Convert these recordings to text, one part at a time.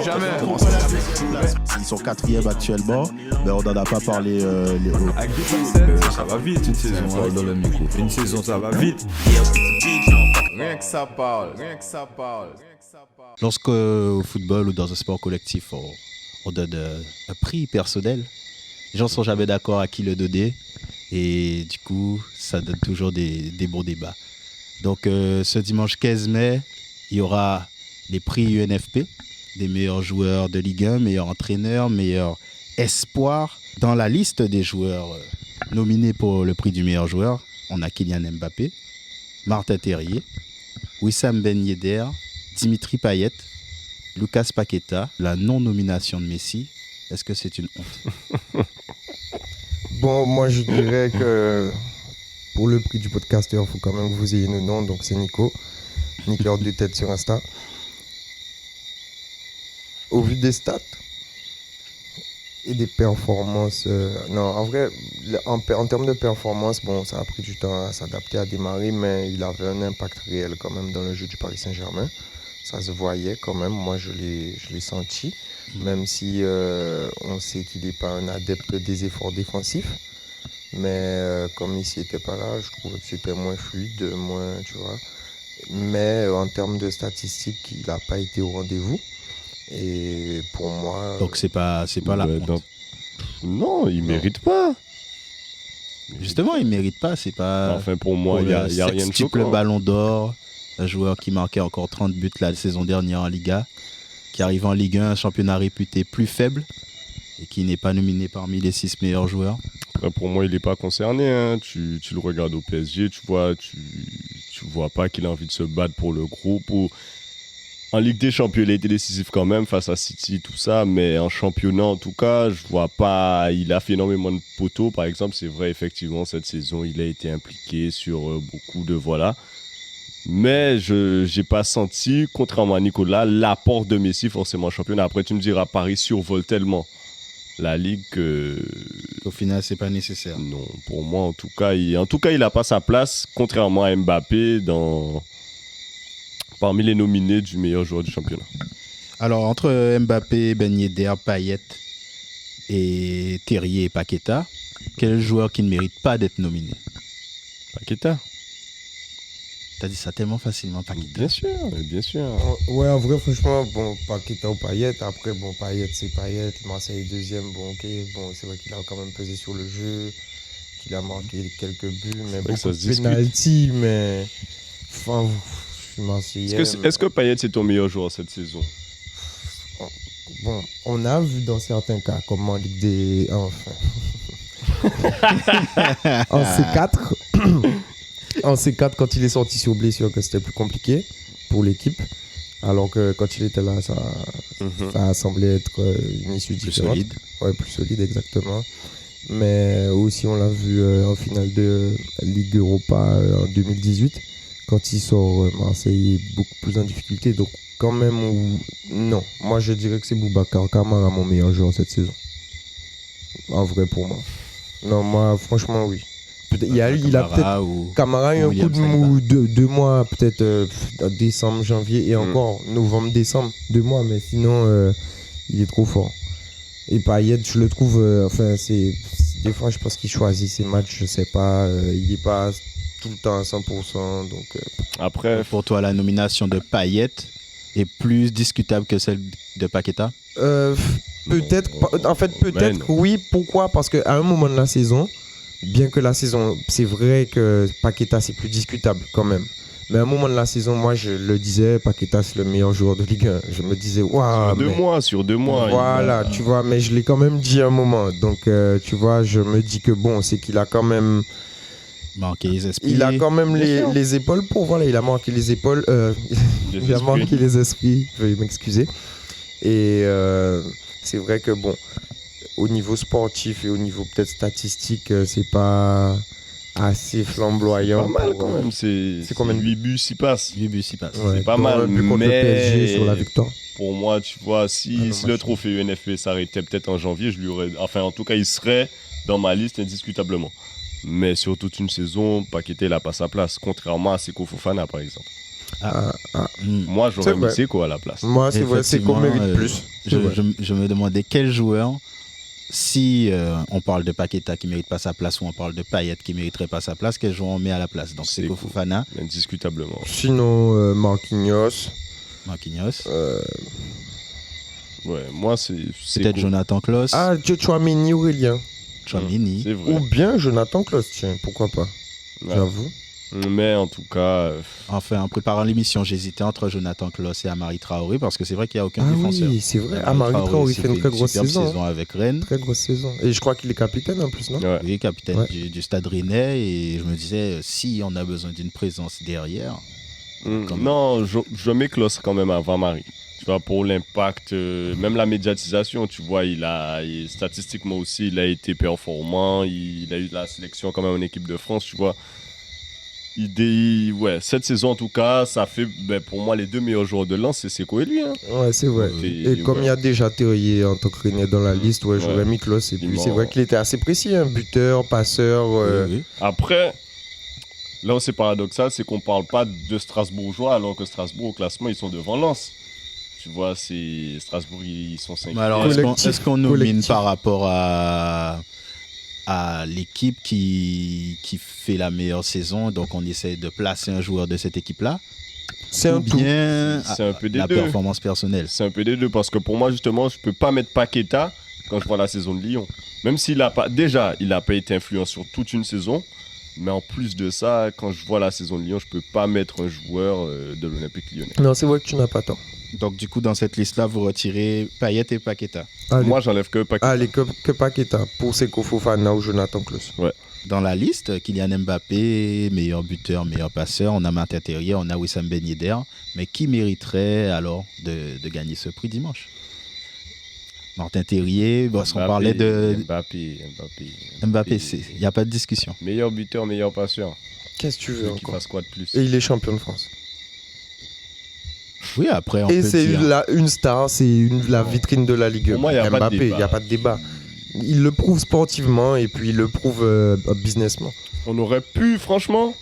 jamais. Ils sont quatrième actuellement, mais on n'en a pas parlé. Avec des facettes, ça va vite une saison dans le micro. Une saison, ça va vite. Rien que ça parle, rien que ça parle. Lorsqu'au football ou dans un sport collectif, on donne un prix personnel, les gens ne sont jamais d'accord à qui le donner. Et du coup, ça donne toujours des bons débats. Donc, ce dimanche 15 mai, il y aura les prix UNFP, des meilleurs joueurs de Ligue 1, meilleurs entraîneurs, meilleurs espoirs. Dans la liste des joueurs nominés pour le prix du meilleur joueur, on a Kylian Mbappé, Martin Terrier, Wissam Ben Yedder, Dimitri Payet, Lucas Paqueta. La non-nomination de Messi, est-ce que c'est une honte? Bon, moi je dirais que pour le prix du podcasteur, il faut quand même que vous ayez nos noms. Donc c'est Nico, Nicolas de tête sur Insta. Au vu des stats et des performances, non, en vrai, en termes de performance, bon, ça a pris du temps à s'adapter, à démarrer, mais il avait un impact réel quand même dans le jeu du Paris Saint-Germain. Ça se voyait quand même, moi je l'ai senti, même si on sait qu'il n'est pas un adepte des efforts défensifs. Mais comme ici n'était pas là, je trouvais que c'était moins fluide, moins, tu vois. Mais en termes de statistiques, il n'a pas été au rendez-vous. Et pour moi... Donc c'est pas la honte. Non, il mérite pas. Justement, il mérite pas. C'est pas. Enfin, pour moi, il y a rien de choquant. Le Ballon d'Or, un joueur qui marquait encore 30 buts la saison dernière en Liga, qui arrive en Ligue 1, un championnat réputé plus faible et qui n'est pas nominé parmi les 6 meilleurs joueurs. Après, pour moi, il n'est pas concerné. Hein. Tu le regardes au PSG, tu vois pas qu'il a envie de se battre pour le groupe. En Ligue des Champions, il a été décisif quand même face à City, tout ça. Mais en championnat, en tout cas, je vois pas. Il a fait énormément de poteaux, par exemple. C'est vrai, effectivement, cette saison, il a été impliqué sur beaucoup de voilà. Mais je n'ai pas senti, contrairement à Nicolas, l'apport de Messi forcément en championnat. Après, tu me diras, Paris survole tellement la Ligue que... Au final, c'est pas nécessaire. Non, pour moi, en tout cas, il n'a pas sa place, contrairement à Mbappé, parmi les nominés du meilleur joueur du championnat. Alors, entre Mbappé, Ben Yedder, Payet et Terrier et Paqueta, quel joueur qui ne mérite pas d'être nominé? Paqueta. T'as dit ça tellement facilement, Paqueta. Bien sûr, bien sûr. Ouais, en vrai, franchement, bon, Paqueta ou Payet. Après, bon, Payet, c'est Payet. Marseille est deuxième. Bon, ok. Bon, c'est vrai qu'il a quand même pesé sur le jeu, qu'il a marqué quelques buts, mais beaucoup de penalty, mais... Enfin, je suis Marseillais. Est-ce que Payet, c'est ton meilleur joueur cette saison? Bon, on a vu dans certains cas, comme en Ligue des... Enfin... en C4... En C4, quand il est sorti sur blessure, que c'était plus compliqué pour l'équipe. Alors que quand il était là, ça a semblé être une issue différente. Plus solide. Ouais, plus solide, exactement. Mais aussi, on l'a vu en finale de Ligue Europa en 2018. Quand il sort, Marseille est beaucoup plus en difficulté. Donc, quand même, non. Moi, je dirais que c'est Boubacar Kamara, mon meilleur joueur cette saison. En vrai, pour moi. Non, moi, franchement, oui. Il a peut-être Camara a eu un coup de mou 2 mois, peut-être décembre, janvier et encore novembre, décembre, 2 mois, mais sinon il est trop fort. Et Payet, je le trouve, des fois je pense qu'il choisit ses matchs, je sais pas, il est pas tout le temps à 100%. Donc, Après, pour toi, la nomination de Payet est plus discutable que celle de Paqueta? Peut-être, oui. Pourquoi? Parce qu'à un moment de la saison, bien que la saison, c'est vrai que Paqueta c'est plus discutable quand même. Mais à un moment de la saison, moi je le disais, Paqueta c'est le meilleur joueur de Ligue 1. Je me disais, waouh. Sur deux mois. Voilà, tu vois, mais je l'ai quand même dit à un moment. Donc, tu vois, je me dis que bon, c'est qu'il a quand même marqué les esprits. Il a quand même les épaules pour, voilà, il a marqué les épaules. Il a marqué les esprits, veuillez m'excuser. Et c'est vrai que bon, au niveau sportif et au niveau peut-être statistique, c'est pas assez flamboyant. C'est pas mal quand même. C'est combien de 8 buts, 6 passes. 8 buts, 6 passes. Ouais, c'est pas mal, mais contre le PSG sur la victoire. Pour moi, tu vois, si le trophée UNFP s'arrêtait peut-être en janvier, je lui aurais... Enfin, en tout cas, il serait dans ma liste indiscutablement. Mais sur toute une saison, Paqueta n'a pas sa place, contrairement à Seko Fofana, par exemple. Moi, j'aurais C'est mis vrai. Seko à la place. Moi, c'est vrai, c'est qu'on Effectivement, mérite plus. C'est Je, vrai. je me demandais quel joueur, si on parle de Paqueta qui mérite pas sa place ou on parle de Payet qui mériterait pas sa place, quel joueur on met à la place? Donc C'est Seko cool. Fofana, Indiscutablement. Sinon, Marquinhos. Marquinhos, Ouais, moi, c'est peut-être cool. Jonathan Klaus, Tchouaméni, Aurélien. Tchouaméni. C'est vrai. Ou bien Jonathan Klaus, tiens, pourquoi pas. Ouais. J'avoue. Mais en tout cas, Enfin, en préparant l'émission, j'hésitais entre Jonathan Klaus et Amari Traoré parce que c'est vrai qu'il n'y a aucun Ah défenseur. oui, c'est vrai. Amari Traoré, il s'est fait une très grosse superbe saison. hein. avec Rennes. Très grosse saison. Et je crois qu'il est capitaine en plus, non ouais. Oui, capitaine Ouais. du Stade Rennais. Et je me disais, si on a besoin d'une présence derrière, Quand même. Non, je mets Klaus quand même avant Marie. Tu vois, pour l'impact, même la médiatisation, tu vois, statistiquement aussi, il a été performant. Il a eu de la sélection quand même en équipe de France, tu vois. Ouais, cette saison en tout cas, ça fait pour moi les deux meilleurs joueurs de lance, c'est Seko et lui. Hein. Ouais, c'est vrai. Et comme il y a déjà Terrier en tant que Rennais dans la liste, ouais, j'aurais Ouais. mis Klaus. Et puis Effectivement. c'est vrai qu'il était assez précis, hein, buteur, passeur. oui, oui. Après, là où c'est paradoxal, c'est qu'on parle pas de Strasbourgeois alors que Strasbourg au classement, ils sont devant Lens. Tu vois, c'est Strasbourg, ils sont 5. Mais alors, Collectif, est-ce qu'on nomine collectif. par rapport à l'équipe qui fait la meilleure saison, donc on essaie de placer un joueur de cette équipe-là, C'est un ou tout. bien C'est un peu des la deux. performance personnelle? C'est un peu des deux parce que pour moi, justement, je peux pas mettre Paqueta quand je vois la saison de Lyon. Même s'il a pas, déjà, il n'a pas été influent sur toute une saison. Mais en plus de ça, quand je vois la saison de Lyon, je peux pas mettre un joueur de l'Olympique Lyonnais. Non, c'est vrai que tu n'as pas tort. Donc du coup, dans cette liste-là, vous retirez Payet et Paqueta. Allez, Moi, j'enlève que Paqueta. allez que Paqueta pour Seko Fofana ou Jonathan Klaus. Dans la liste, Kylian Mbappé, meilleur buteur, meilleur passeur, on a Martin Terrier, on a Wissam Ben Yedder, mais qui mériterait alors de gagner ce prix dimanche? Martin Terrier, parce qu'on parlait de Mbappé. Mbappé, il n'y a pas de discussion. Meilleur buteur, meilleur passeur. Qu'est-ce que tu veux Celui qui encore fasse quoi de plus? Et il est champion de France. Oui, après, on Et peut c'est dire... une star, c'est la vitrine de la Ligue 1. Pour moi, il y a pas de Mbappé, il débat. n'y a pas de débat. Il le prouve sportivement et puis il le prouve businessment. On aurait pu, franchement,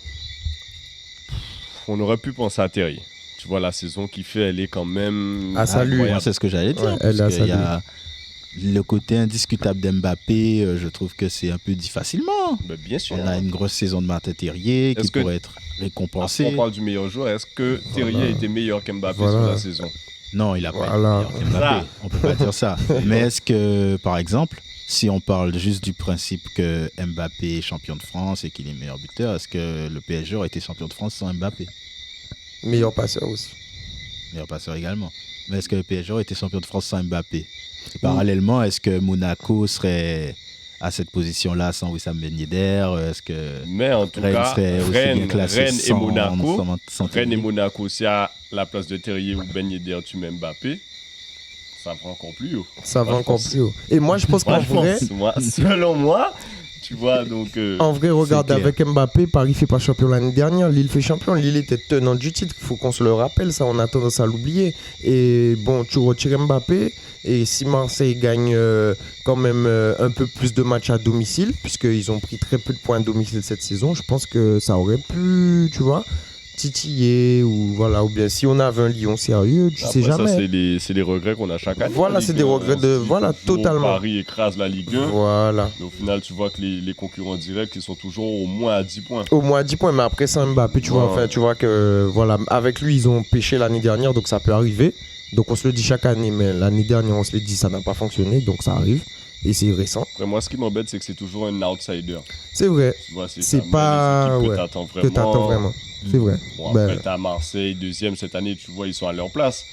on aurait pu penser à Terrier. Tu vois, la saison qu'il fait, elle est quand même. Ah, salut. Moi, c'est ce que j'allais dire. Ouais, parce elle a qu'il y salué. a le côté indiscutable d'Mbappé, je trouve que c'est un peu dit facilement. Ben, bien sûr. On a une grosse saison de Martin Terrier qui Est-ce que- pourrait être Après, récompensée. on parle du meilleur joueur. Est-ce que Terrier a été meilleur qu'Mbappé Voilà. sur la saison? Non, il n'a pas été Voilà. meilleur qu'Mbappé. On peut pas dire ça. Mais est-ce que, par exemple, si on parle juste du principe que Mbappé est champion de France et qu'il est meilleur buteur, est-ce que le PSG aurait été champion de France sans Mbappé? Meilleur passeur aussi. Meilleur passeur également. Mais est-ce que le PSG aurait été champion de France sans Mbappé? Et parallèlement, est-ce que Monaco serait à cette position-là sans Wissam Ben Yedder? Est-ce que Mais en tout Rennes cas, serait aussi bien classé Rennes et sans- Monaco. sans Rennes Terrier? et Monaco, si à la place de Terrier ou Ben Yedder, tu mets Mbappé, ça va encore plus haut. Ça va Moi, je encore pense. plus haut. Et moi, je pense qu'en vrai, Selon moi, tu vois, donc. en vrai, regarde, clair. avec Mbappé, Paris fait pas champion l'année dernière. Lille fait champion. Lille était tenant du titre. Il faut qu'on se le rappelle, ça, on a tendance à l'oublier. Et bon, tu retires Mbappé. Et si Marseille gagne quand même un peu plus de matchs à domicile, puisqu'ils ont pris très peu de points à domicile cette saison, je pense que ça aurait pu, tu vois, titiller. Ou voilà, ou bien si on avait un Lyon sérieux, tu sais Après, ça, jamais. c'est les regrets qu'on a chaque année. Voilà, en c'est Ligue des 1. regrets de- On se dit voilà, toujours, totalement. Paris écrase la Ligue 1. Voilà. Mais au final, tu vois que les concurrents directs, ils sont toujours au moins à 10 points. Au moins 10 points, mais après sans Mbappé, tu vois, Ouais. enfin, tu vois que voilà, avec lui, ils ont pêché l'année dernière, donc ça peut arriver. Donc on se le dit chaque année, mais l'année dernière, on se le dit, ça n'a pas fonctionné, donc ça arrive. Et c'est récent. Après, moi, ce qui m'embête, c'est que c'est toujours un outsider. C'est vrai Tu vois, C'est ça, pas- les équipes ouais, que t'attends que t'attends vraiment. C'est vrai. Bon, Ben, après, t'as Marseille, deuxième cette année, tu vois, ils sont à leur place.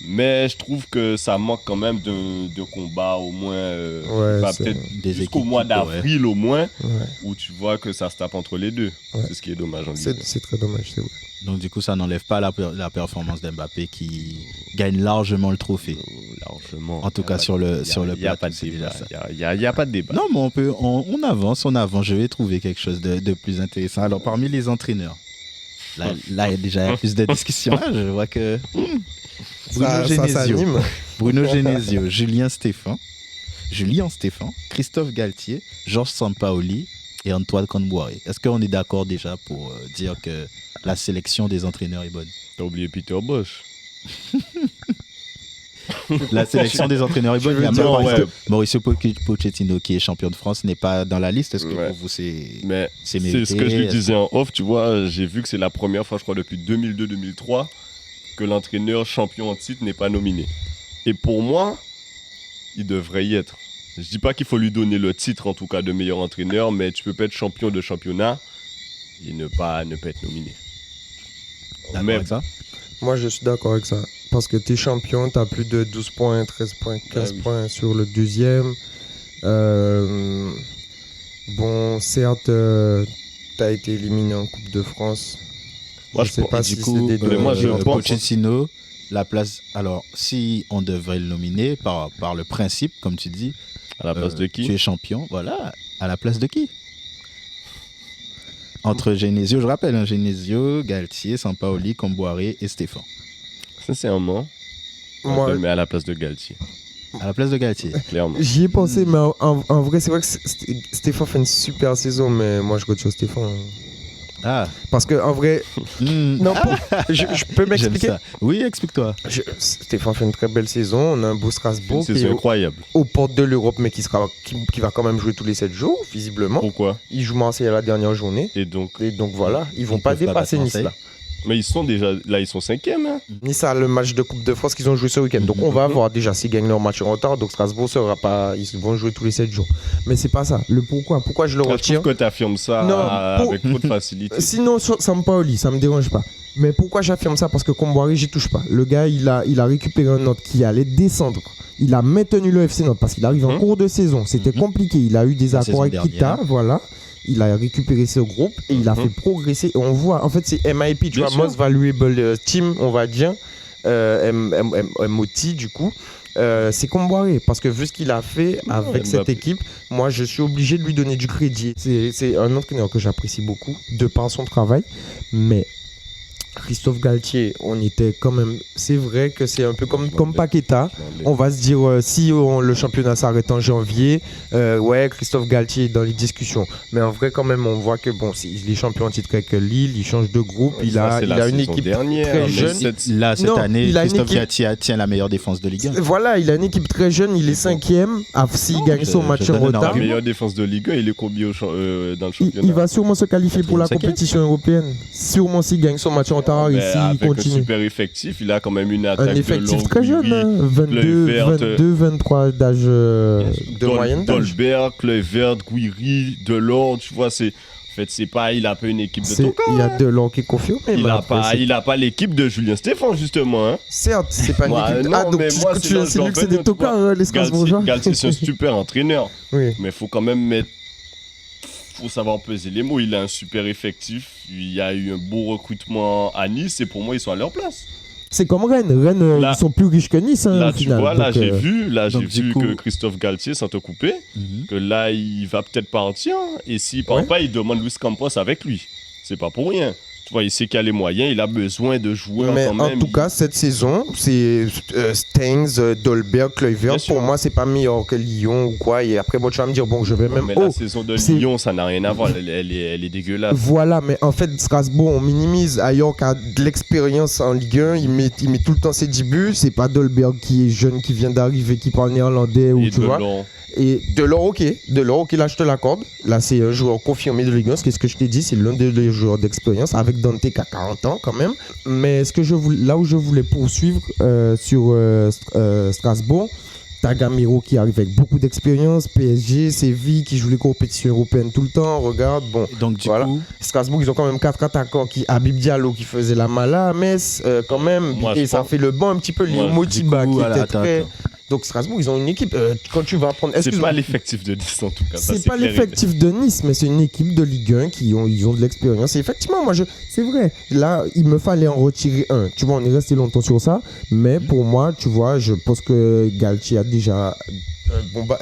Mais je trouve que ça manque quand même de combat, au moins. Ouais, bah, c'est- peut-être Des jusqu'au équipes mois qui pourraient- d'avril, au moins, ouais. où tu vois que ça se tape entre les deux. Ouais. C'est ce qui est dommage en Ligue C'est très dommage, c'est vrai. Donc du coup, ça n'enlève pas la performance d'Mbappé qui gagne largement le trophée. largement. En tout cas, sur le Il n'y a plateau, pas de c'est débat. déjà ça. Il n'y a pas de débat. Non, mais on avance. Je vais trouver quelque chose de plus intéressant. Alors, parmi les entraîneurs, là, il y a déjà plus de discussions. Là, je vois que Bruno Ça Genesio, s'anime. Bruno Genesio, Julien Stéphan, Christophe Galtier, Georges Sampaoli et Antoine Kombouaré. Est-ce qu'on est d'accord déjà pour dire que la sélection des entraîneurs est bonne? T'as oublié Peter Bosch. La sélection des entraîneurs est bonne. Il y a dire, même ouais. Mauricio Pochettino, qui est champion de France, n'est pas dans la liste. Est-ce que Ouais. pour vous, c'est Mais c'est c'est mérité? ce que je lui Est-ce disais en off, tu vois, j'ai vu que c'est la première fois, je crois, depuis 2002-2003 que l'entraîneur champion en titre n'est pas nominé. Et pour moi, il devrait y être. Je dis pas qu'il faut lui donner le titre, en tout cas, de meilleur entraîneur, mais tu peux pas être champion de championnat et ne pas être nominé. d'accord Mais avec ça? Moi, je suis d'accord avec ça. Parce que tu es champion, tu as plus de 12 points, 13 points, 15 Ah oui. points sur le deuxième. Bon, certes, tu as été éliminé en Coupe de France. Moi, je je sais pense- pas Et si du coup, c'est des mais moi, je pense- Pochettino, la place. Alors, si on devrait le nominer par le principe, comme tu dis, à la place de qui tu es champion, voilà. À la place de qui? Entre Genesio, je rappelle, Genesio, Galtier, Sampaoli, Comboiré et Stéphane. Sincèrement, moi, je le mets à la place de Galtier, À la place de Galtier. clairement. J'y ai pensé, mais en vrai, c'est vrai que Stéphane fait une super saison, mais moi, je retire Stéphane. Ah, Parce que en vrai, non, je peux j'aime m'expliquer. ça. Oui, explique-toi. Stéphane fait une très belle saison. On a un beau Une Strasbourg qui saison est incroyable. aux portes de l'Europe, mais qui va quand même jouer tous les 7 jours, visiblement. Pourquoi Ils jouent Marseille à la dernière journée. Et donc, Et donc voilà, ils vont Ils pas peuvent pas dépasser battre Nice là. mais ils sont déjà là, ils sont 5e. Hein. Nice a le match de Coupe de France qu'ils ont joué ce week-end. Donc on va voir déjà s'ils gagnent leur match en retard. Donc Strasbourg sera pas. Ils vont jouer tous les 7 jours. Mais c'est pas ça. Le pourquoi. Pourquoi je le Je retire trouve que tu affirmes ça Non, pour- avec trop de facilité. Sinon, Sampaoli, ça me dérange pas. Mais pourquoi j'affirme ça? Parce que Comboiré, j'y touche pas. Le gars, il a récupéré un Nantes qui allait descendre. Il a maintenu le FC Nantes parce qu'il arrive en cours de saison. C'était compliqué. Il a eu des La accords saison avec Kita, dernière. voilà. Il a récupéré ce groupe et il a fait progresser. Et on voit, en fait, c'est MIP, tu Bien vois, sûr. Most Valuable Team, on va dire. MOT, du coup. C'est Comboiré parce que vu ce qu'il a fait avec cette Mbappé. équipe, moi je suis obligé de lui donner du crédit. C'est un entraîneur que j'apprécie beaucoup de par son travail, mais Christophe Galtier, on était quand même. C'est vrai que c'est un peu comme Paqueta. On va se dire si le championnat s'arrête en janvier, ouais, Christophe Galtier est dans les discussions. Mais en vrai, quand même, on voit que bon, il est champion en titre avec Lille, il change de groupe, il a une équipe très jeune. Là, cette Non, année, il a une Christophe équipe- Galtier tient la meilleure défense de Ligue 1. Voilà, il a une équipe très jeune, il est 5e. S'il gagne son match je en donne un retard, La argument. meilleure défense de Ligue 1, il est combien dans le il championnat va sûrement se qualifier pour la 4e. compétition européenne. Sûrement s'il gagne son match en retard et Ben, s'il avec un continue. super effectif, il a quand même une attaque Un de effectif longue, très jeune, oui, hein, Kluivert, 22, 23 d'âge de moyenne d'âge. Dolberg, Kluivert, Guiri, Delors, tu vois, c'est en fait c'est pas, il a pas une équipe de Toka. Il y a Delors qui est confirmé. Il mais a après, pas, c'est- il a pas l'équipe de Julien Stéphane justement. Hein. Certes, c'est pas une Ouais, équipe. non, Ah, donc mais moi, c'est dans le c'est lui que genre c'est des de- tocards, les Galtier, Strasbourgeois. Galtier, c'est un super entraîneur, Oui. mais faut quand même mettre, faut savoir peser les mots. Il a un super effectif, il y a eu un beau recrutement à Nice et pour moi ils sont à leur place. C'est comme Rennes. Rennes, Là- ils sont plus riches que Nice, hein, Là au tu final. vois, là Donc, j'ai vu, donc, du vu coup- que Christophe Galtier, sans te couper, que là il va peut-être partir et s'il part Ouais. pas, il demande Luis Campos avec lui. C'est pas pour rien. Tu vois, il sait qu'il a les moyens, il a besoin de joueurs Mais quand même. en tout cas, cette saison, c'est Stengs, Dolberg, Kluivert. Bien sûr. Pour moi, c'est pas meilleur que Lyon ou quoi. Et après, bon, tu vas me dire, bon, je vais même. mais Oh, la saison de c'est- Lyon, ça n'a rien à voir. Elle est dégueulasse. Voilà, mais en fait, Strasbourg, on minimise. Ayork a de l'expérience en Ligue 1. Il met tout le temps ses 10 buts. C'est pas Dolberg qui est jeune, qui vient d'arriver, qui parle néerlandais ou Et tu vois. Delors. Et Delors, ok, là, je te l'accorde. Là, c'est un joueur confirmé de Ligue 1. C'est ce que je t'ai dit, c'est l'un des joueurs d'expérience, avec Dante qui a 40 ans quand même. Mais là où je voulais poursuivre sur Strasbourg, t'as Gamero qui arrive avec beaucoup d'expérience, PSG, Séville qui joue les compétitions européennes tout le temps. Regarde, bon, Donc, du Voilà. coup, Strasbourg, ils ont quand même 4 attaquants Habib Diallo qui faisait la mala à Metz, quand même. Moi, et je ça pense- fait le banc un petit peu. Léo Moi, Motiba du coup, qui voilà, était attends, très. attends. Donc Strasbourg, ils ont une équipe. Quand tu vas prendre. C'est Excuse-moi. pas l'effectif de Nice en tout cas. ça, C'est pas clair et net. l'effectif de Nice, mais c'est une équipe de Ligue 1 ils ont de l'expérience. Et effectivement, c'est vrai. Là, il me fallait en retirer un. Tu vois, on est resté longtemps sur ça. Mais pour moi, tu vois, je pense que Galtier a déjà.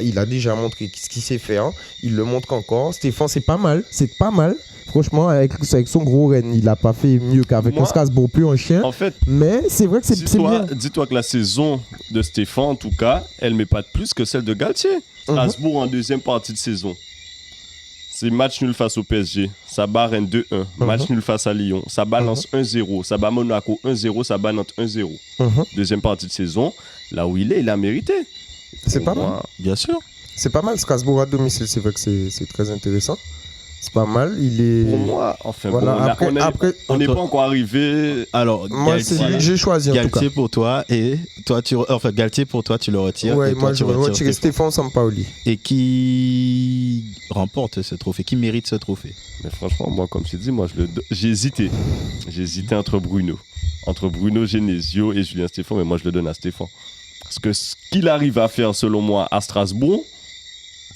Il a déjà montré ce qu'il sait faire. Il le montre encore. Stéphane, c'est pas mal. C'est pas mal. Franchement, avec son gros Rennes, il a pas fait mieux qu'avec Moi, un Strasbourg plus un chien. En fait, Mais c'est vrai que c'est bien. dis-toi que la saison de Stéphane, en tout cas, elle met pas de plus que celle de Galtier. Strasbourg en deuxième partie de saison. C'est match nul face au PSG. Ça bat Rennes 2-1. Match nul face à Lyon. Ça bat Lens 1-0. Ça bat Monaco 1-0. Ça bat Nantes 1-0. Deuxième partie de saison. Là où il a mérité. C'est pas mal. Bien sûr. C'est pas mal. Strasbourg à domicile, c'est vrai que c'est très intéressant. C'est pas mal. Il est. Pour moi, enfin, voilà. bon, on n'est pas encore arrivé. Alors, moi, c'est lui que j'ai choisi. Galtier pour toi et toi, Galtier pour toi, tu le retires. Ouais, et moi, toi, je vais retirer Stéphane Sampaoli. Et qui remporte ce trophée, qui mérite ce trophée. Mais franchement, moi, comme je t'ai dit, j'ai hésité. J'ai hésité entre Bruno Genesio et Julien Stéphan, mais moi, je le donne à Stéphan. Parce que ce qu'il arrive à faire, selon moi, à Strasbourg,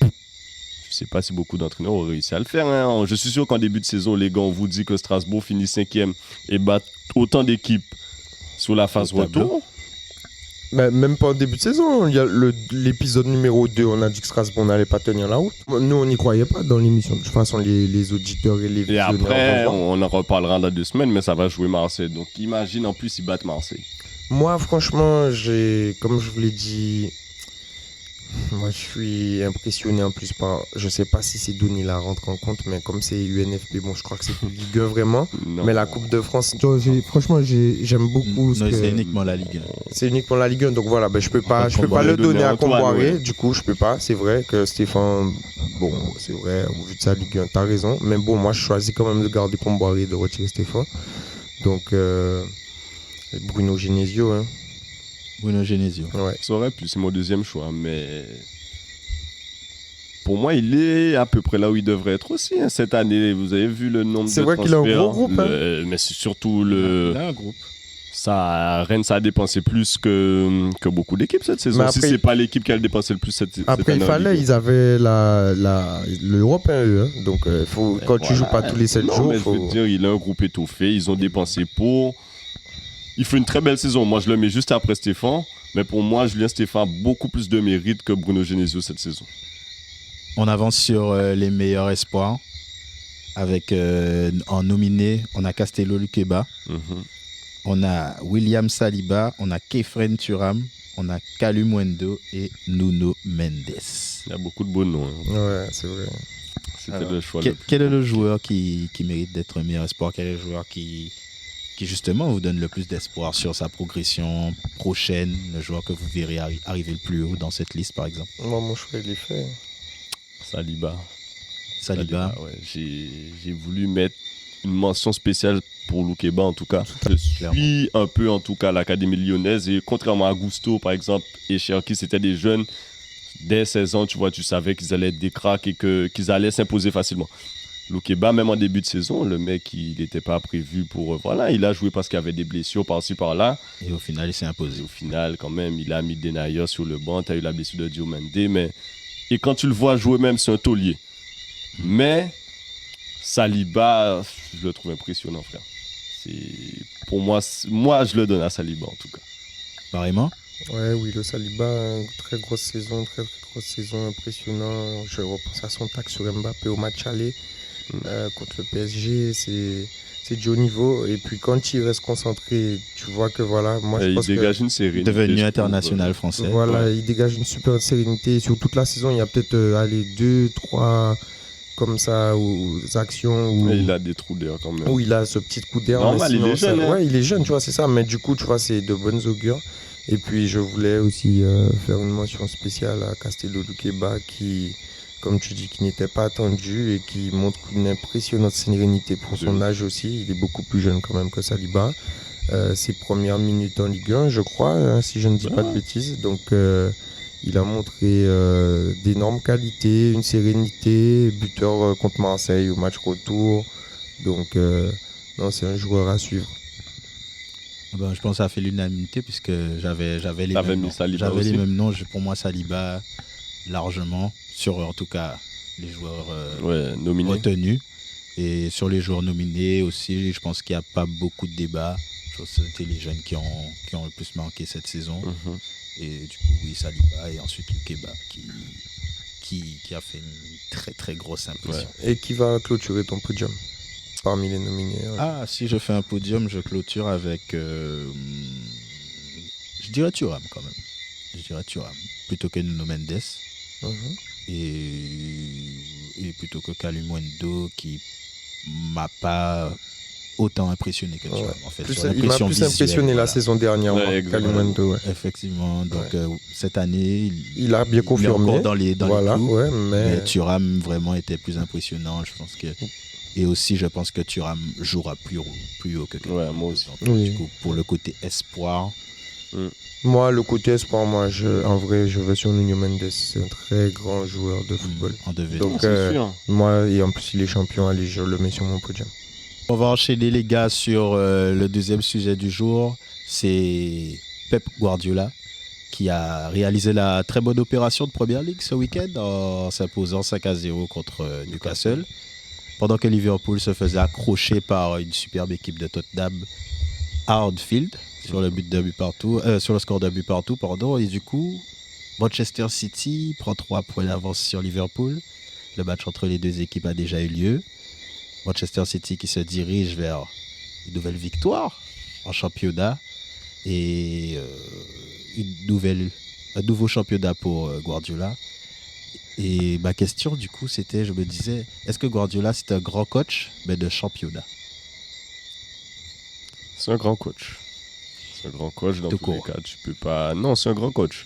je ne sais pas si beaucoup d'entraîneurs ont réussi à le faire. Hein. Je suis sûr qu'en début de saison, les gars, on vous dit que Strasbourg finit 5e et bat autant d'équipes sur la phase retour. Mais même pas en début de saison. Il y a l'épisode numéro 2, on a dit que Strasbourg n'allait pas tenir la route. Nous, on n'y croyait pas dans l'émission. De toute façon, les auditeurs et les visionnaires. Et après, on en reparlera dans 2 semaines, mais ça va jouer Marseille. Donc imagine, en plus, ils battent Marseille. Moi, franchement, comme je vous l'ai dit, moi, je suis impressionné en plus par... Je sais pas si c'est Douni la rentre en compte, mais comme c'est UNFP, bon, je crois que c'est plus Ligue 1 vraiment. Non. Mais la Coupe de France, franchement, j'aime beaucoup. C'est uniquement la Ligue 1. C'est uniquement la Ligue 1, donc voilà, je peux pas le donner à Comboiré. Du coup, je peux pas. C'est vrai que Stéphane, bon, c'est vrai, au vu de sa Ligue 1, t'as raison. Mais bon, moi, je choisis quand même de garder Comboiré et de retirer Stéphane. Donc, Bruno Genesio, hein. Bruno Genesio. Ouais. Ça aurait pu, c'est mon deuxième choix, mais pour moi, il est à peu près là où il devrait être aussi. Hein. Cette année, vous avez vu le nombre de transferts. C'est vrai qu'il a un gros groupe. Mais c'est surtout Il a un groupe. Rennes, ça a dépensé plus que beaucoup d'équipes cette saison. Après, si c'est pas l'équipe qui a dépensé le plus cette année. Après, il fallait, ils avaient l'Europe, hein. Donc, quand tu joues pas tous les 7 jours. Mais je veux te dire, il a un groupe étoffé. Ils ont dépensé pour. Il fait une très belle saison. Moi, je le mets juste après Stéphane. Mais pour moi, Julien Stéphan a beaucoup plus de mérite que Bruno Genesio cette saison. On avance sur les meilleurs espoirs. Avec en nominé, on a Castello Luqueba. On a William Saliba. On a Kefren Thuram. On a Kalum Wendo et Nuno Mendes. Il y a beaucoup de beaux noms. Hein. Ouais, c'est vrai. C'était le choix. Quel est le joueur qui mérite d'être meilleur espoir? Quel est le joueur qui justement vous donne le plus d'espoir sur sa progression prochaine, le joueur que vous verrez arriver le plus haut dans cette liste par exemple? Moi, mon choix, il est fait. Saliba. Ouais. J'ai voulu mettre une mention spéciale pour Luqueba en tout cas. Je suis un peu en tout cas à l'Académie lyonnaise et contrairement à Gusto par exemple et Cherki, c'était des jeunes dès 16 ans, tu vois, tu savais qu'ils allaient être des cracks et qu'ils allaient s'imposer facilement. Luqueba, même en début de saison, le mec, il n'était pas prévu pour... voilà, il a joué parce qu'il y avait des blessures par-ci, par-là. Et au final, il s'est imposé. Et au final, quand même, il a mis Denayer sur le banc. Tu as eu la blessure de Diomande. Mais... Et quand tu le vois jouer même, c'est un taulier. Mais Saliba, je le trouve impressionnant, frère. Pour moi, je le donne à Saliba, en tout cas. Pareillement? Ouais, oui, le Saliba, très grosse saison, impressionnant. Je repense à son tac sur Mbappé au match aller. Contre le PSG, c'est du haut niveau. Et puis quand il reste concentré, tu vois que voilà, moi je pense il dégage une sérénité. Devenu international français. Voilà, ouais. Il dégage une super sérénité. Sur toute la saison, il y a peut-être 2-3 comme ça ou actions où il a des trous d'air quand même. Où il a ce petit coup d'air. Normal, il est jeune. Ouais, il est jeune, tu vois, c'est ça. Mais du coup, tu vois, c'est de bonnes augures. Et puis je voulais aussi faire une mention spéciale à Castello Luqueba qui, comme tu dis, qui n'était pas attendu et qui montre une impressionnante sérénité pour son âge aussi. Il est beaucoup plus jeune quand même que Saliba. Ses premières minutes en Ligue 1, je crois, hein, si je ne dis pas de bêtises. Donc il a montré d'énormes qualités, une sérénité, buteur contre Marseille au match retour. Donc non, c'est un joueur à suivre. Ben, je pense que ça a fait l'unanimité puisque j'avais les mêmes noms. J'avais les mêmes noms. Pour moi, Saliba, largement, sur en tout cas les joueurs retenus. Et sur les joueurs nominés aussi, je pense qu'il n'y a pas beaucoup de débats. C'était les jeunes qui ont le plus marqué cette saison. Et du coup, oui, Saliba et ensuite Luqueba qui a fait une très très grosse impression. Ouais. Et qui va clôturer ton podium parmi les nominés? Ouais. Ah, si je fais un podium, je clôture avec... je dirais Thuram quand même. Je dirais Thuram plutôt que Nuno Mendes. et plutôt que Kalimundo qui m'a pas autant impressionné que Thuram. En fait, sur il m'a l'impression plus visuelle, impressionné la voilà. saison dernière, Ouais, moi, exactement. Kalimundo, ouais. Effectivement, donc cette année, Il a bien il est confirmé. encore dans les Voilà, clous. ouais, Mais mais Thuram vraiment était plus impressionnant, je pense que. Et aussi, je pense que Thuram jouera plus haut que Kalimundo. Ouais, moi aussi. Donc, Oui. du coup, pour le côté espoir, moi, le côté espoir, en vrai, je vais sur Nuno Mendes. C'est un très grand joueur de football. en devenir. Donc, C'est sûr. moi, et en plus, il est champion, allez, je le mets sur mon podium. On va enchaîner les gars sur le deuxième sujet du jour. C'est Pep Guardiola qui a réalisé la très bonne opération de Première Ligue ce week-end en s'imposant 5-0 contre Newcastle. Pendant que Liverpool se faisait accrocher par une superbe équipe de Tottenham à Anfield sur le sur le score d'un but partout, pardon. Et du coup, Manchester City prend 3 points d'avance sur Liverpool. Le match entre les deux équipes a déjà eu lieu. Manchester City qui se dirige vers une nouvelle victoire en championnat et un nouveau championnat pour Guardiola. Et ma question du coup c'était, je me disais, est-ce que Guardiola c'est un grand coach mais de championnat? C'est un grand coach. C'est un grand coach dans Tout tous les court. cas. Tu peux pas. Non, c'est un grand coach.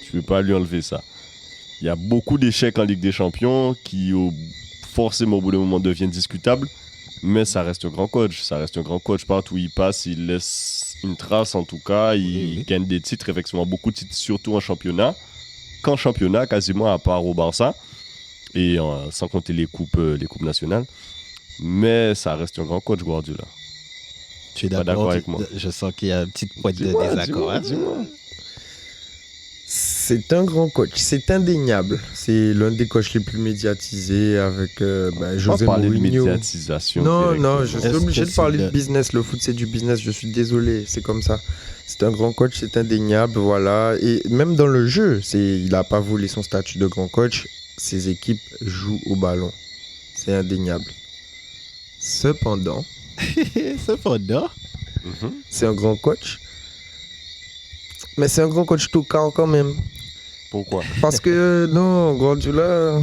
Tu peux pas lui enlever ça. Il y a beaucoup d'échecs en Ligue des Champions qui, forcément, au bout d'un moment, deviennent discutables. Mais ça reste un grand coach. Ça reste un grand coach. Partout où il passe, il laisse une trace en tout cas. Il Oui. gagne des titres, effectivement, beaucoup de titres, surtout en championnat. Qu'en championnat, quasiment à part au Barça. Et sans compter les coupes nationales. Mais ça reste un grand coach, Guardiola. Tu es Pas d'accord d'accord avec moi. Je sens qu'il y a une petite pointe de Dis-moi, désaccord. hein. dis-moi. C'est un grand coach, c'est indéniable. C'est l'un des coachs les plus médiatisés avec On va José parler de Mourinho. médiatisation. Non, directement. non, je suis Est-ce obligé que de parler c'est de business. Le foot, c'est du business. Je suis désolé, c'est comme ça. C'est un grand coach, c'est indéniable, voilà. Et même dans le jeu, il n'a pas volé son statut de grand coach. Ses équipes jouent au ballon. C'est indéniable. Cependant, Cependant, Mhm. c'est un grand coach. Mais c'est un grand coach tout cas quand même. Pourquoi? Parce que, non, Guardiola...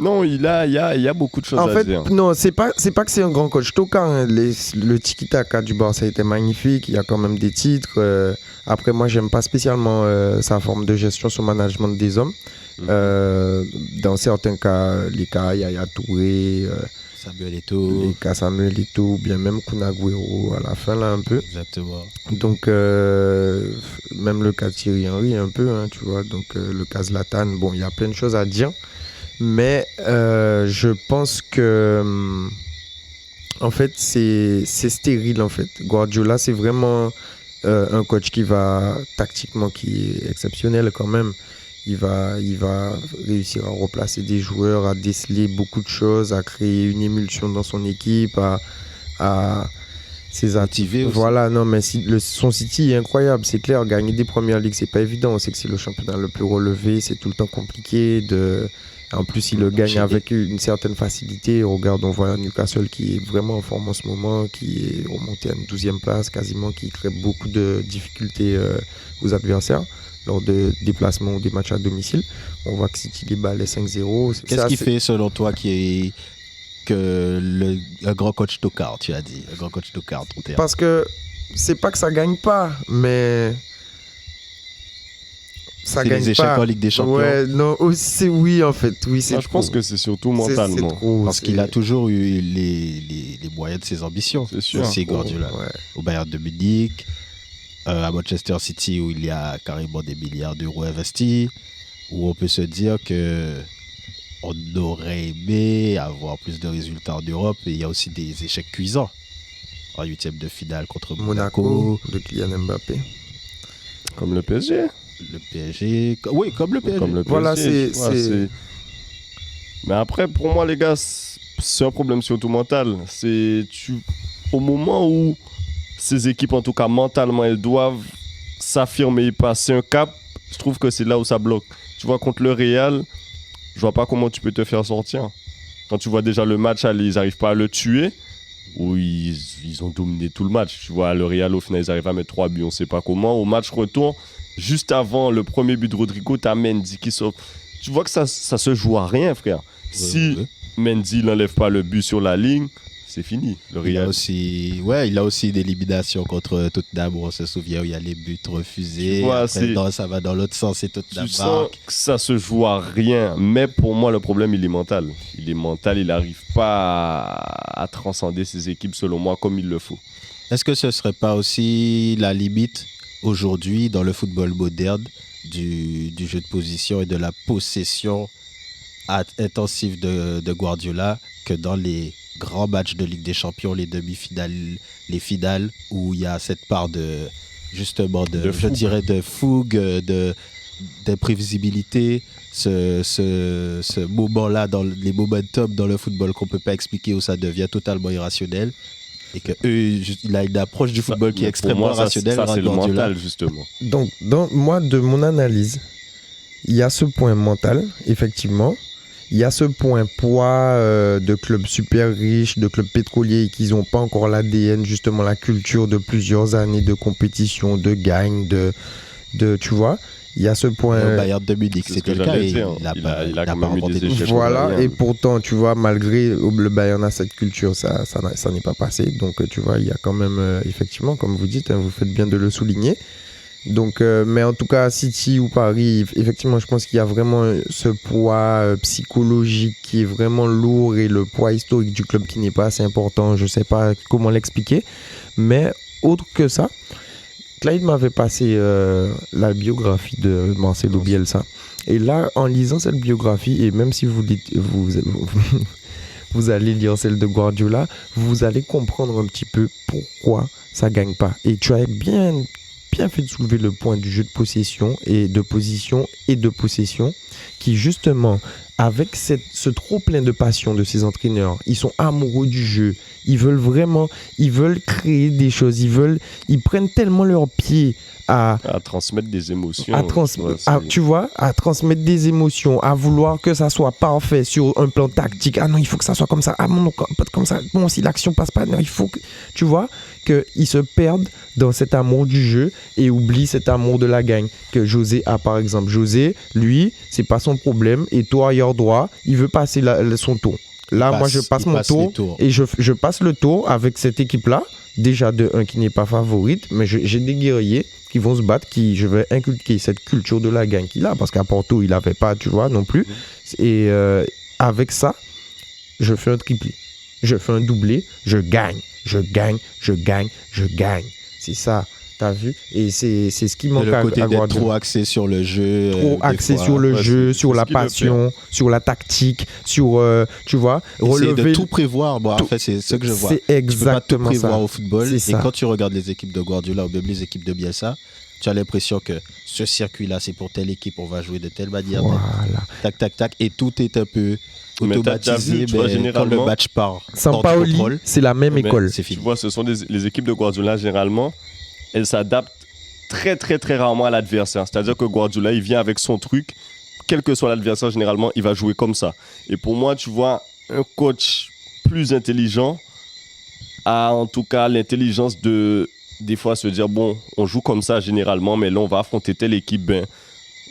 Non, il y a beaucoup de choses En à fait, dire. non, c'est pas que c'est un grand coach. Toka, hein, le tiki-taka du Barça était magnifique. Il y a quand même des titres. Après, moi, j'aime pas spécialement sa forme de gestion, son management des hommes. Dans certains cas, les cas Yaya Touré, Samuel Eto'o, les cas Samuel Eto'o, ou bien même Kun Agüero à la fin, là, un peu. exactement. Donc, même le cas Thierry Henry, un peu, hein, tu vois. Donc, le cas Zlatan, bon, il y a plein de choses à dire. Mais je pense que, en fait, c'est stérile, en fait. Guardiola, c'est vraiment un coach qui va, tactiquement, qui est exceptionnel quand même. Il va réussir à replacer des joueurs, à déceler beaucoup de choses, à créer une émulsion dans son équipe, à ses Motivé aussi. Voilà, non, mais son City est incroyable, c'est clair. Gagner des premières ligues, c'est pas évident. On sait que c'est le championnat le plus relevé, c'est tout le temps compliqué. En plus, il le gagne Enchaîner. avec une certaine facilité. Regarde, on voit Newcastle qui est vraiment en forme en ce moment, qui est remonté à une 12e place quasiment, qui crée beaucoup de difficultés aux adversaires lors de déplacements ou des matchs à domicile. On voit que City les bat les 5-0. Qu'est-ce qui fait, selon toi, que un grand coach tocard, tu as dit, un grand coach tocard, ton terme. Parce que c'est pas que ça gagne pas, mais ça C'est gagne les échecs pas. en Ligue des Champions. Ouais, non, c'est oui en fait, oui c'est Moi, je pense que c'est surtout mentalement. C'est trop, Parce qu'il a toujours eu les moyens de ses ambitions. C'est sûr. C'est Guardiola. Ouais. Au Bayern de Munich, à Manchester City où il y a carrément des milliards d'euros investis, où on peut se dire que on aurait aimé avoir plus de résultats en Europe, et il y a aussi des échecs cuisants. En 8e de finale contre Monaco, Monaco de Kylian Mbappé. Comme le PSG. le PSG. Oui, comme le PSG. Comme le PSG. Voilà, tu vois, Mais après, pour moi, les gars, c'est un problème surtout mental. Au moment où ces équipes, en tout cas mentalement, elles doivent s'affirmer et passer un cap, je trouve que c'est là où ça bloque. Tu vois, contre le Real, je vois pas comment tu peux te faire sortir. Quand tu vois déjà le match, ils n'arrivent pas à le tuer, où ils ont dominé tout le match. Tu vois, le Real, au final, ils arrivent à mettre 3 buts, on sait pas comment. Au match retour, juste avant le premier but de Rodrigo, t'as Mendy qui sauve. Tu vois que ça se joue à rien, frère. Si Mendy n'enlève pas le but sur la ligne, c'est fini. Le Il a Real. il a aussi des éliminations contre Tottenham, où on se souvient, où il y a les buts refusés. Tu vois, Après, ça va dans l'autre sens et Tottenham Tu sens marque. que ça se joue à rien, mais pour moi le problème il est mental. Il est mental, il n'arrive pas à transcender ses équipes selon moi comme il le faut. Est-ce que ce serait pas aussi la limite aujourd'hui dans le football moderne du jeu de position et de la possession intensive de Guardiola que dans les grands matchs de Ligue des Champions, les demi-finales, les finales, où il y a cette part justement De je fougue. dirais de fougue, d'imprévisibilité, ce moment-là, dans les momentum dans le football qu'on peut pas expliquer, où ça devient totalement irrationnel. Et que il a une approche du football qui est Pour extrêmement moi, ça, rationnelle. ça, c'est le Guardiola. mental justement. Donc, moi, de mon analyse, il y a ce point mental, effectivement. Il y a ce point poids de clubs super riches, de clubs pétroliers qui n'ont pas encore l'ADN, justement la culture de plusieurs années de compétition, de gagne, tu vois. Il y a ce point. Et au Bayern de Munich, C'est ce c'était que le cas. j'allais Et dire. il a Il pas a quand pas même eu remporté des de échecs. titre. Voilà, Bayern. et pourtant, tu vois, malgré le Bayern a cette culture, ça n'est pas passé. Donc, tu vois, il y a quand même, effectivement, comme vous dites, hein, vous faites bien de le souligner. Donc, mais en tout cas, City ou Paris, effectivement, je pense qu'il y a vraiment ce poids psychologique qui est vraiment lourd et le poids historique du club qui n'est pas assez important. Je ne sais pas comment l'expliquer. Mais autre que ça, Clyde m'avait passé la biographie de Marcelo Bielsa. Et là, en lisant cette biographie, et même si vous allez lire celle de Guardiola, vous allez comprendre un petit peu pourquoi ça ne gagne pas. Et tu as bien fait de soulever le point du jeu de possession et de position et de possession qui justement, avec ce trop plein de passion de ces entraîneurs, ils sont amoureux du jeu, ils veulent créer des choses, ils prennent tellement leur pied à transmettre des émotions. tu vois, à transmettre des émotions, à vouloir que ça soit parfait sur un plan tactique. Ah non, il faut que ça soit comme ça. Ah non, pas comme ça. Bon, si l'action passe pas, non, il faut que... Tu vois, qu'ils se perdent dans cet amour du jeu et oublient cet amour de la gagne que José a, par exemple. José, lui, c'est pas son problème. Et toi, ailleurs droit, il veut passer son tour. Là, moi, je passe mon tour et je passe le tour avec cette équipe-là. Déjà, de un qui n'est pas favorite, mais j'ai des guerriers qui vont se battre, je vais inculquer cette culture de la gagne qu'il a, parce qu'à Porto, il n'avait pas, tu vois, non plus. Et avec ça, je fais un triplé. Je fais un doublé, je gagne. C'est ça, t'as vu? Et c'est ce qui manque le à côté d'être Guardiola. trop axé sur le jeu. Trop axé sur le jeu, sur la passion, sur la tactique, sur, tu vois, relever... de tout prévoir. Bon, en fait, c'est ce que je vois. C'est exactement tu peux pas tout prévoir ça. au football. Et quand tu regardes les équipes de Guardiola ou même les équipes de Bielsa, tu as l'impression que ce circuit-là, c'est pour telle équipe, on va jouer de telle manière. Voilà. Tac, tac, tac. Et tout est un peu automatisé, mais quand le match part Sampaoli, c'est la même école. C'est fini. Tu vois, ce sont les équipes de Guardiola, généralement, elles s'adaptent très, très, très rarement à l'adversaire. C'est-à-dire que Guardiola, il vient avec son truc. Quel que soit l'adversaire, généralement, il va jouer comme ça. Et pour moi, tu vois, un coach plus intelligent a en tout cas l'intelligence de, des fois, se dire, bon, on joue comme ça généralement, mais là, on va affronter telle équipe, ben,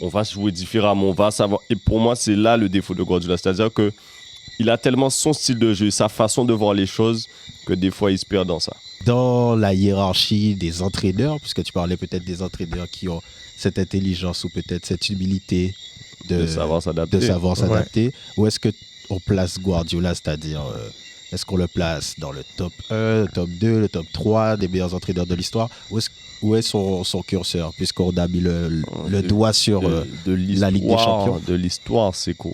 on va jouer différemment, on va savoir. Et pour moi, c'est là le défaut de Guardiola. C'est-à-dire qu'il a tellement son style de jeu, sa façon de voir les choses, que des fois, il se perd dans ça. Dans la hiérarchie des entraîneurs, puisque tu parlais peut-être des entraîneurs qui ont cette intelligence ou peut-être cette humilité de savoir s'adapter, où est-ce qu'on place Guardiola, c'est-à-dire est-ce qu'on le place dans le top 1, le top 2, le top 3 des meilleurs entraîneurs de l'histoire, où est son curseur, puisqu'on a mis le doigt sur la Ligue des Champions. De l'histoire, c'est quoi?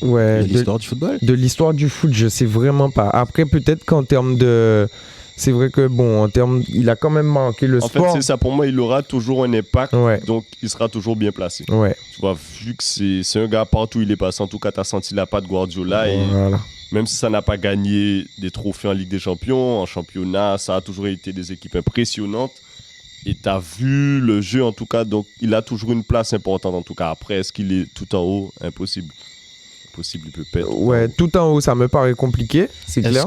Ouais, de l'histoire du football. De l'histoire du foot, je sais vraiment pas. Après, peut-être qu'en termes de... C'est vrai que, bon, en termes... Il a quand même marqué le sport. En fait, c'est ça. Pour moi, il aura toujours un impact. Ouais. Donc, il sera toujours bien placé. Ouais. Tu vois, vu que c'est un gars partout où il est passé, en tout cas, tu as senti la patte Guardiola. Voilà. Et même si ça n'a pas gagné des trophées en Ligue des Champions, en championnat, ça a toujours été des équipes impressionnantes. Et tu as vu le jeu, en tout cas. Donc, il a toujours une place importante, en tout cas. Après, est-ce qu'il est tout en haut? Impossible. Impossible, il peut perdre. Ouais, tout en haut, ça me paraît compliqué. C'est clair.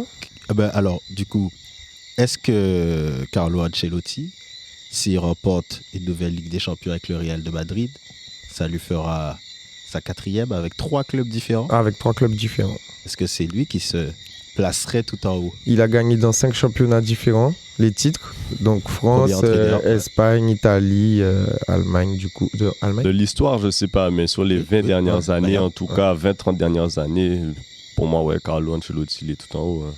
Alors, du coup... Est-ce que Carlo Ancelotti, s'il remporte une nouvelle Ligue des Champions avec le Real de Madrid, ça lui fera sa 4e avec 3 clubs différents. Avec 3 clubs différents. Est-ce que c'est lui qui se placerait tout en haut? Il a gagné dans 5 championnats différents, les titres. Donc France, Premier entraîneur, ouais. Espagne, Italie, Allemagne, du coup. Allemagne De l'histoire, je sais pas, mais sur les 20 dernières années, en tout cas, 20-30 dernières années, pour moi, ouais, Carlo Ancelotti, il est tout en haut. Hein.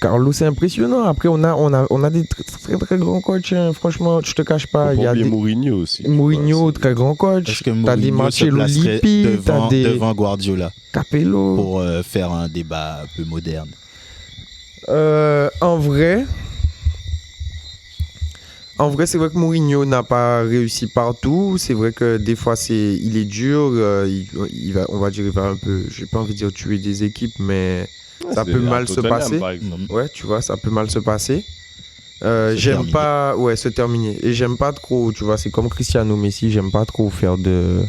Carlo, c'est impressionnant. Après, on a des très, très grands coachs. Hein. Franchement, je te cache pas. Faut Il y pas a oublier des... Mourinho aussi. Mourinho, Ouais, très grand coach. Est-ce que T'as des Mourinho se Marcello placerait Lippi, t'as des devant Guardiola Capello. pour faire un débat un peu moderne? En vrai, c'est vrai que Mourinho n'a pas réussi partout. C'est vrai que des fois, il est dur. On va dire, il va un peu, j'ai pas envie de dire tuer des équipes, mais ça c'est peut à mal se Tottenham, passer. par exemple. Ouais, tu vois, ça peut mal se passer. J'aime terminer. pas, ouais, se terminer. Et j'aime pas trop, tu vois, c'est comme Cristiano Messi, j'aime pas trop faire de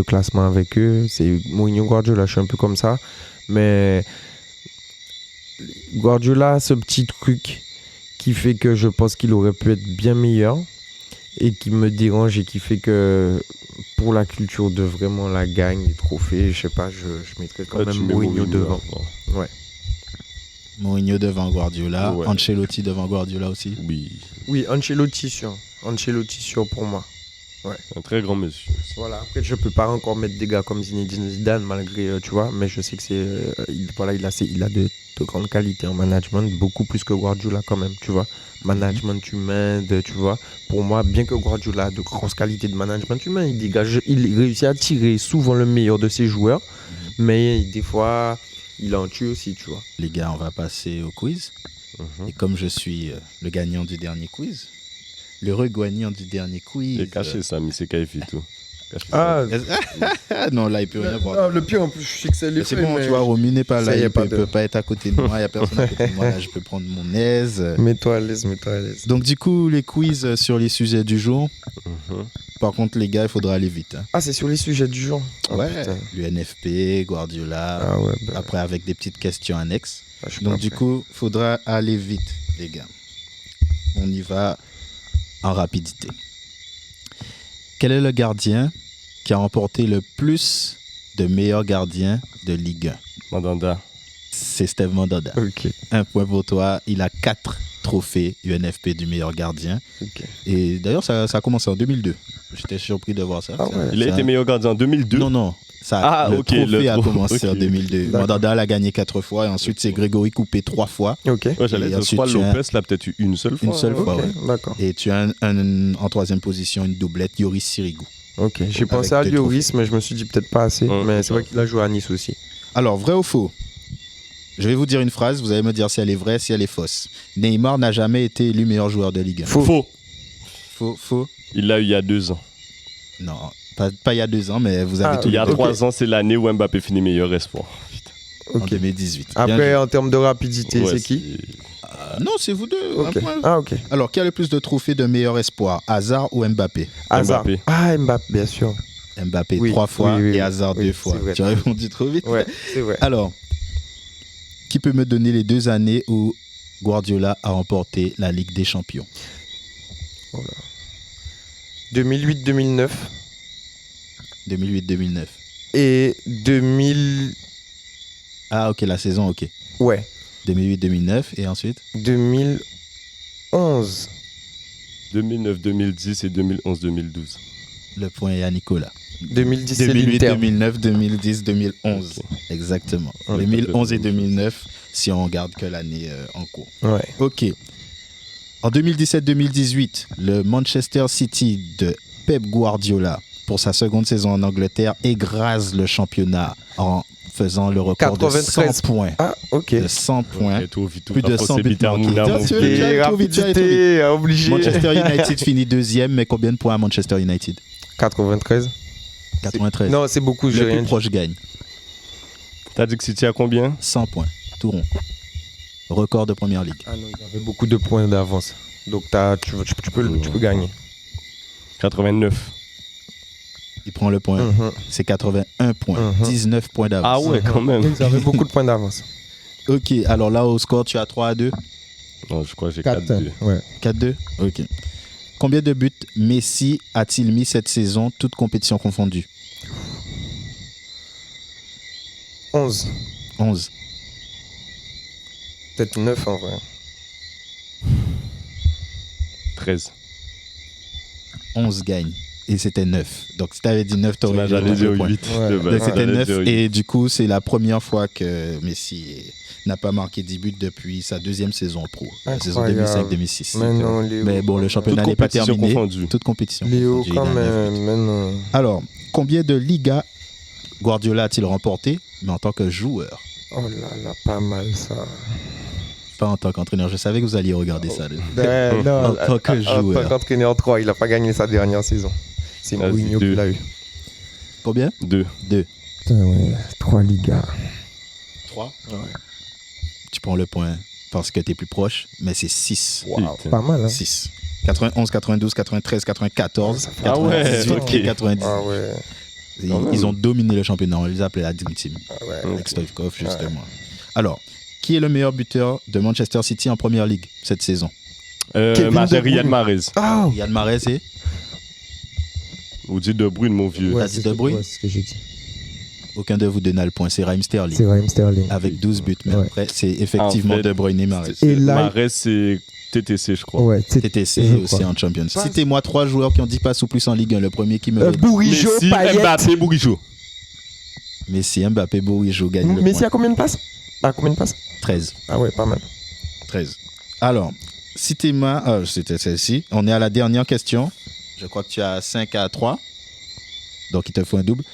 classement avec eux. C'est Mourinho, Guardiola, je suis un peu comme ça. Mais Guardiola a ce petit truc qui fait que je pense qu'il aurait pu être bien meilleur et qui me dérange et qui fait que pour la culture de vraiment la gagne, les trophées, je sais pas, je mettrais quand Ouais, même tu mets Mourinho devant. avant. Mourinho devant Guardiola, Ouais. Ancelotti devant Guardiola aussi. Oui, Oui, Ancelotti sûr. Ancelotti sûr pour moi. un très grand monsieur. Voilà, après je peux pas encore mettre des gars comme Zinedine Zidane malgré, tu vois, mais je sais que c'est, il a de grandes qualités en management, beaucoup plus que Guardiola quand même, tu vois. Management humain, tu vois. Pour moi, bien que Guardiola a de grandes qualités de management humain, il réussit à tirer souvent le meilleur de ses joueurs, mais des fois, il en tue aussi, tu vois. Les gars, on va passer au quiz. Et comme je suis le gagnant du dernier quiz, l'heureux gagnant du dernier quiz. Il est caché, ça, mais c'est KF et tout. Caché Ah, Ah non, là, il peut rien voir. le pire en plus, je sais que c'est les Mais c'est bon, tu vois, Romu n'est pas Ça là, y est, il pas peut pas être à côté de moi, il n'y a personne à côté de moi, là, je peux prendre mon aise. Mets-toi à l'aise, mets-toi à l'aise. Donc du coup, les quiz sur les sujets du jour. Mhm. Par contre, les gars, il faudra aller vite. Hein. Ah, c'est sur les sujets du jour. Ah, Ouais, putain. l'UNFP, Guardiola, Ah ouais, bah, après avec des petites questions annexes. je suis Donc pas du prêt. coup, faudra aller vite, les gars. On y va en rapidité. Quel est le gardien qui a remporté le plus de meilleurs gardiens de Ligue 1? Mandanda. C'est Steve Mandanda. Ok, 1 point pour toi. Il a 4 trophées UNFP du meilleur gardien. ok. Et d'ailleurs, ça a commencé en 2002. J'étais surpris de voir ça. Ah ouais. Il a Ça- été meilleur gardien en 2002. Non, non. Ça, Ah, le ok, trophée le a tro- commencé en ok. 2002. D'accord. Mandanda l'a gagné 4 fois. Et ensuite, c'est Grégory Coupé 3 fois. Ok, Ouais, j'allais Et dire, je ensuite, crois tu as- Lopez l'a peut-être eu une seule fois. Une seule hein. fois, ok, ouais. d'accord. Et tu as en troisième position une doublette, Yoris Sirigu. Ok, j'ai pensé à deux Lloris, mais je me suis dit peut-être pas assez. Ouais, mais c'est ouais. vrai qu'il a joué à Nice aussi. Alors, vrai ou faux? Je vais vous dire une phrase, vous allez me dire si elle est vraie, si elle est fausse. Neymar n'a jamais été élu meilleur joueur de Ligue 1. Faux. Faux? Il l'a eu il y a 2 ans. Non, pas il y a 2 ans, mais vous avez Ah, tout Il y a les deux. 3 ans, c'est l'année où Mbappé finit meilleur espoir. En Ok. 2018. Bien Après, joué. en termes de rapidité, Ouais, c'est qui Non, c'est vous deux. Ok. Un point. Ah, ok. Alors, qui a le plus de trophées de meilleur espoir, Hazard ou Mbappé? Hazard. Mbappé. Ah, Mbappé, bien sûr. Mbappé Oui, 3 fois oui, oui, et oui. Hazard Oui, 2 c'est fois. vrai. Tu as répondu trop vite. Ouais, c'est vrai. Alors, qui peut me donner les 2 années où Guardiola a remporté la Ligue des Champions? 2008-2009 2008-2009. et 2000. Ah, ok, la saison, ok. Ouais, 2008-2009 et ensuite 2011. 2009, 2010 et 2011, 2012. le point est à Nicolas. 2010, c'est 2008, l'Inter. 2009, 2010, 2011. Ok. Exactement. Ouais, 2011 et 2009, si on regarde que l'année en cours. Ouais. Ok. En 2017-2018, le Manchester City de Pep Guardiola, pour sa seconde saison en Angleterre, écrase le championnat en faisant le record de 93. 100 points. Ah, ok. De 100 points. Et tout, vite, tout, Plus de après, 100 c'est buts Peter marqués. Mouna, Bien mon sûr, vieux. tu as Et trop vite, tu as trop vite. rapidité, obligé. Manchester United finit deuxième, mais combien de points à Manchester United? 93. 93. Non, c'est beaucoup, j'ai Le rien plus dit. proche gagne. T'as dit que City a combien? 100 points, tout rond. Record de première ligue. Ah non, il y avait beaucoup de points d'avance. Donc tu peux gagner. 89. Il prend le point. Mhm. C'est 81 points. Mhm. 19 points d'avance. Ah ouais, quand même. Ils avaient beaucoup de points d'avance. Ok, alors là, au score, tu as 3-2. Non, je crois que j'ai 4-2. Ouais. 4-2. Ok. Combien de buts Messi a-t-il mis cette saison, toutes compétitions confondues? 11. 11. Peut-être 9 en vrai. 13. 11 gagne. Et c'était 9. Donc si t'avais dit 9, t'aurais eu J'allais dire le point. 8. Ouais. Donc c'était J'allais 9 dire 8. et du coup c'est la première fois que Messi n'a pas marqué 10 buts depuis sa deuxième saison pro, la saison Incroyable. 2005-2006. Mais non, Léo. Mais bon, le Toute championnat n'est pas compétition terminé. confondue. Toute compétition. Léo, confondue, quand il a 9 buts. même. Mais non. Alors, combien de Ligas Guardiola a-t-il remporté, mais en tant que joueur? Oh là là, pas mal ça. Pas en tant qu'entraîneur. Je savais que vous alliez regarder ça. Ben, non, En tant que En joueur. tant qu'entraîneur 3, il n'a pas gagné sa dernière saison. C'est Vas-y, Mourinho deux. qui l'a eu. Combien? 2. 2. Putain, ouais. 3 Ligas. 3? Tu prends le point parce que tu es plus proche, mais c'est 6. Wow, Putain. pas mal, hein. 6. 91, 92, 93, 94, Ça fait 98 ok. et 90. Ah ouais. Ils ont dominé le championnat. On les appelait la Dream Team. Ah ouais. Avec Stoichkov, justement. Alors, qui est le meilleur buteur de Manchester City en Première Ligue cette saison? Kevin De Bruyne. Riyad Mahrez. Ah Yann Mahrez et Ou dit De Bruyne, mon vieux. ouais, T'as dit De Bruyne? c'est ce que j'ai dit. aucun de vous donne le point. C'est Raheem Sterling. C'est Raheem Sterling. Avec 12 buts. Mais Ouais. après, c'est effectivement En fait, De Bruyne et Mahrez. Et là- Mahrez, c'est TTC, je crois. Ouais, c'est TTC je aussi crois. en Champions. Pas- Citez-moi 3 joueurs qui ont 10 passes ou plus en Ligue 1. Le premier qui me Bourigeau, Messi, Payet. Mbappé, Bourigeau. Messi, Mbappé, Bourigeau gagne le Messi point. a combien de passes? Ah, combien de passes? 13. Ah ouais, pas mal. 13. Alors, citez-moi... c'était celle-ci. On est à la dernière question. Je crois que tu as 5-3. Donc, il te faut un double.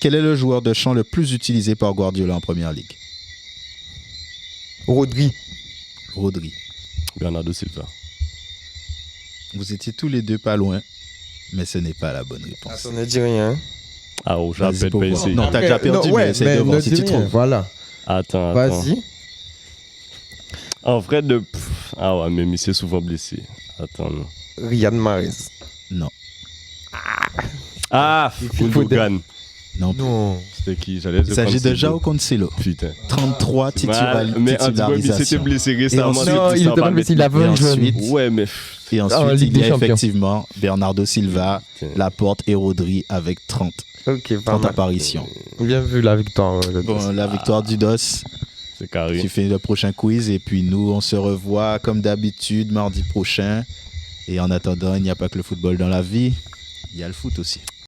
Quel est le joueur de champ le plus utilisé par Guardiola en Première Ligue? Rodri. Rodri. Bernardo Silva. Vous étiez tous les deux pas loin, mais ce n'est pas la bonne réponse. Ça ne dit rien. Ah, oh, Vas-y, j'appelle pour pas voir. ici. Non, t'as déjà perdu, non, mais ouais, essaye de voir ne si dis tu rien. trouves. Voilà. Attends. Vas-y. En vrai, ah ouais, mais Messi est souvent blessé. Attends, non. Riyad Mahrez. Non. Ah, Gundogan. Non. Non. C'était qui? J'allais Il s'agit de João Cancelo. Putain. 33 Mais en tout cas, Messi s'était titularisations. blessé récemment. ensuite- c'est Non, tout il ça, était va pas blessé, il mettre- avait un Et jeune. ensuite, Ouais, mais. Et en ensuite, Ligue il des y a Champions. effectivement Bernardo Silva, Putain. Laporte et Rodri avec 30 Ok, pas mal. apparitions. Bien vu la victoire. Bon, la victoire du DOS. C'est carré. Tu fais le prochain quiz et puis nous, on se revoit comme d'habitude mardi prochain. Et en attendant, il n'y a pas que le football dans la vie, il y a le foot aussi.